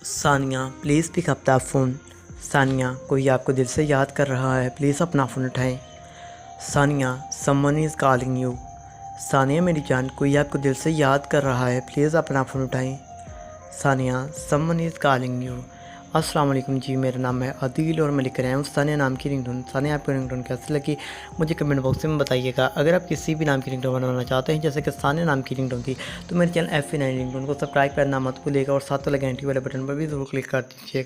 Sania please pick up the phone. Sania कोई आपको दिल से याद कर रहा है, प्लीज़ अपना फ़ोन उठाएं। Sania someone is calling you. Sania मेरी जान कोई आपको दिल से याद कर रहा है, प्लीज़ अपना फ़ोन उठाएं। Sania someone is calling you. अस्सलाम वालेकुम जी, मेरा नाम है आदिल और मैं लिख रहा हूँ सानिया नाम की रिंगटोन। सानिया आपको रिंगटोन कैसी लगी मुझे कमेंट बॉक्स में बताइएगा। अगर आप किसी भी नाम की रिंगटोन बनवाना चाहते हैं, जैसे कि सानिया नाम की रिंगटोन थी, तो मेरे चैनल F9 रिंगटोन को सब्सक्राइब करना मत भूलिएगा और साथ वाले घंटी वाले बटन पर भी ज़रूर क्लिक कर दीजिएगा।